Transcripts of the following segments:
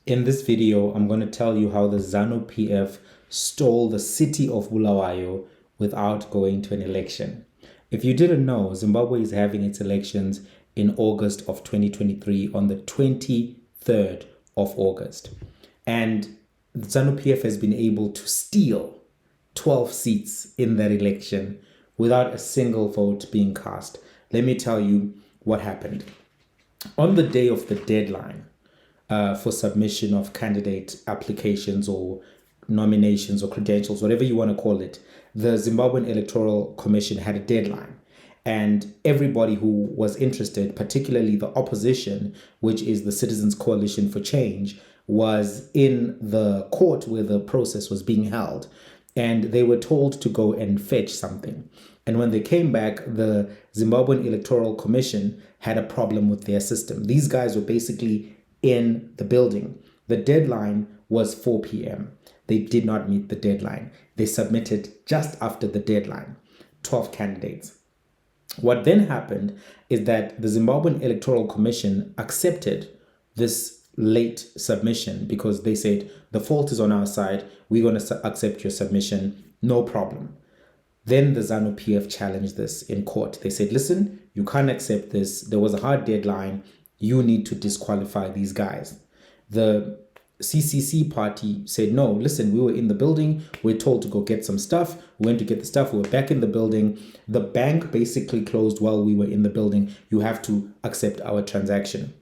In this video, I'm going to tell you how the Zanu PF stole the city of Bulawayo without going to an election. If you didn't know, Zimbabwe is having its elections in August of 2023 on the 23rd of August. And Zanu PF has been able to steal 12 seats in that election without a single vote being cast. Let me tell you what happened. On the day of the deadline, for submission of candidate applications or nominations or credentials, whatever you want to call it, the Zimbabwean Electoral Commission had a deadline. And everybody who was interested, particularly the opposition, which is the Citizens Coalition for Change, was in the court where the process was being held. And they were told to go and fetch something. And when they came back, the Zimbabwean Electoral Commission had a problem with their system. These guys were basically in the building. The deadline was 4 p.m. They did not meet the deadline. They submitted just after the deadline, 12 candidates. What then happened is that the Zimbabwean Electoral Commission accepted this late submission because they said, the fault is on our side. We're going to accept your submission. No problem. Then the Zanu PF challenged this in court. They said, listen, you can't accept this. There was a hard deadline. You need to disqualify these guys. The CCC party said, no, listen, we were in the building. We're told to go get some stuff. We went to get the stuff. We were back in the building. The bank basically closed while we were in the building. You have to accept our transaction.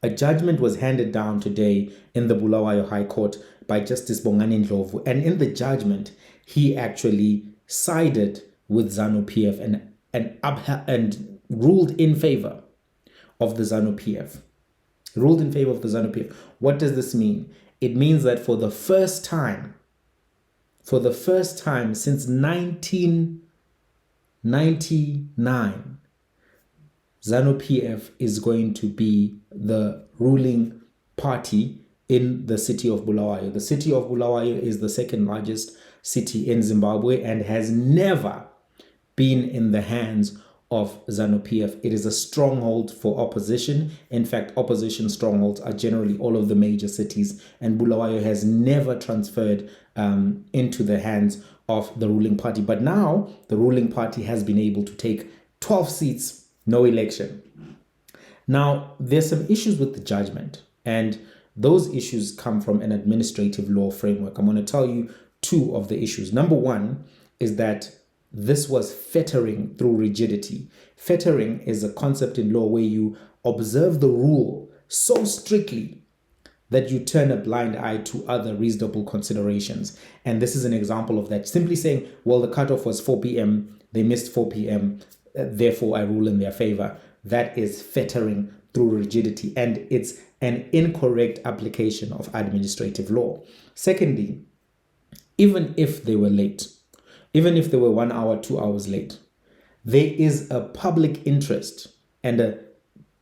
A judgment was handed down today in the Bulawayo High Court by Justice Bongani Ndlovu. And in the judgment, he actually sided with Zanu PF and ruled in favor of the Zanu PF. Ruled in favor of the Zanu PF. What does this mean? It means that for the first time since 1999, Zanu PF is going to be the ruling party in the city of Bulawayo. The city of Bulawayo is the second largest city in Zimbabwe and has never been in the hands of Zanu PF. It is a stronghold for opposition. In fact, opposition strongholds are generally all of the major cities, and Bulawayo has never transferred into the hands of the ruling party. But now the ruling party has been able to take 12 seats, no election. Now, there's some issues with the judgment, and those issues come from an administrative law framework. I'm going to tell you two of the issues. Number one is that this was fettering through rigidity. Fettering is a concept in law where you observe the rule so strictly that you turn a blind eye to other reasonable considerations. And this is an example of that. Simply saying, well, the cutoff was 4 p.m., they missed 4 p.m., therefore I rule in their favor. That is fettering through rigidity, and it's an incorrect application of administrative law. Secondly, even if they were late, even if they were 1 hour, 2 hours late, there is a public interest and an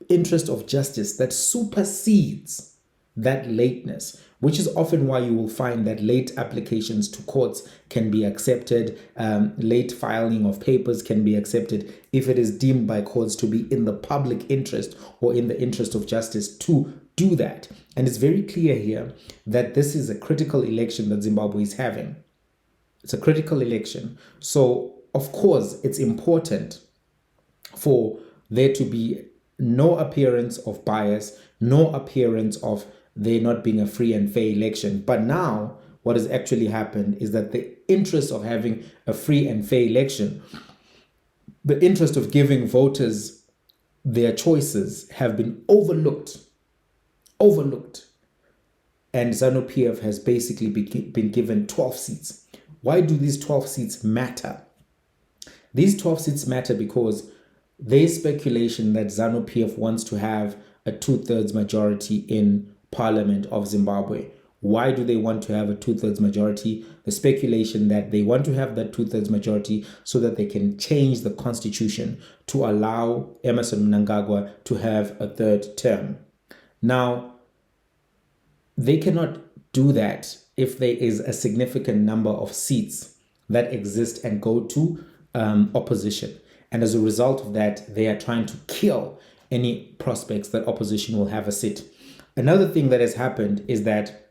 interest of justice that supersedes that lateness, which is often why you will find that late applications to courts can be accepted, late filing of papers can be accepted if it is deemed by courts to be in the public interest or in the interest of justice to do that. And it's very clear here that this is a critical election that Zimbabwe is having. It's a critical election. So, of course, it's important for there to be no appearance of bias, no appearance of there not being a free and fair election. But now, what has actually happened is that the interest of having a free and fair election, the interest of giving voters their choices have been overlooked. And Zanu PF has basically been given 12 seats. Why do these 12 seats matter? These 12 seats matter because there's speculation that Zanu PF wants to have a 2/3 majority in Parliament of Zimbabwe. Why do they want to have a 2/3 majority? The speculation that they want to have that 2/3 majority so that they can change the constitution to allow Emmerson Mnangagwa to have a third term. Now, they cannot do that if there is a significant number of seats that exist and go to opposition. And as a result of that, they are trying to kill any prospects that opposition will have a seat. Another thing that has happened is that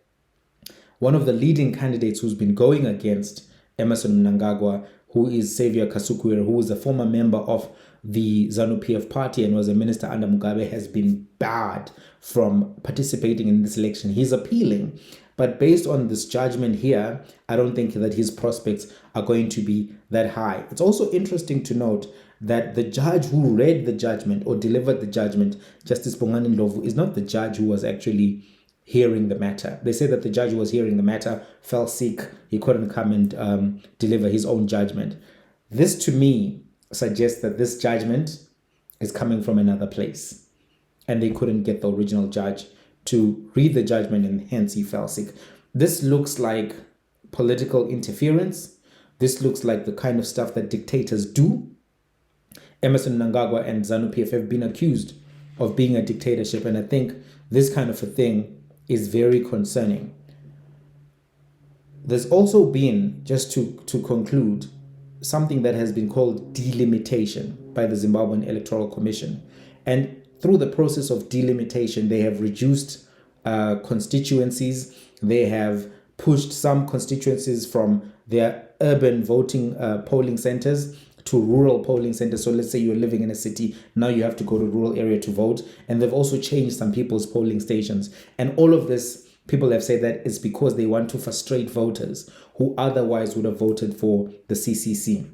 one of the leading candidates who's been going against Emerson Mnangagwa, who is Xavier Kasukuwere, who is a former member of the Zanu PF party and was a minister under Mugabe, has been barred from participating in this election. He's appealing, but based on this judgment here, I don't think that his prospects are going to be that high. It's also interesting to note that the judge who read the judgment or delivered the judgment, Justice Bongani Ndlovu, is not the judge who was actually hearing the matter. They say that the judge who was hearing the matter fell sick. He couldn't come and deliver his own judgment. This, to me, suggests that this judgment is coming from another place, and they couldn't get the original judge to read the judgment, and hence he fell sick. This looks like political interference. This looks like the kind of stuff that dictators do. Emerson Mnangagwa and Zanu PF have been accused of being a dictatorship, and I think this kind of a thing is very concerning. There's also been, just to conclude, something that has been called delimitation by the Zimbabwean Electoral Commission. And through the process of delimitation, they have reduced constituencies. They have pushed some constituencies from their urban voting polling centers to rural polling centers. So let's say you're living in a city, now you have to go to a rural area to vote. And they've also changed some people's polling stations. And all of this, people have said that it's because they want to frustrate voters who otherwise would have voted for the CCC.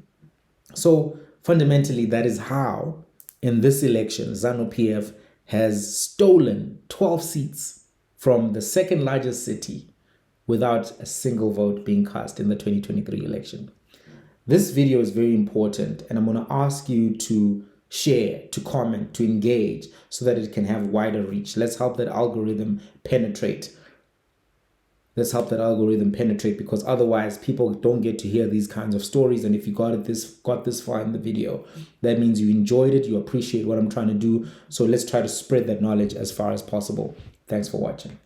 So fundamentally, that is how, in this election, Zanu PF has stolen 12 seats from the second largest city without a single vote being cast in the 2023 election. This video is very important, and I'm going to ask you to share, to comment, to engage so that it can have wider reach. Let's help that algorithm penetrate. Because otherwise people don't get to hear these kinds of stories. And if you got this far in the video, that means you enjoyed it, you appreciate what I'm trying to do. So let's try to spread that knowledge as far as possible. Thanks for watching.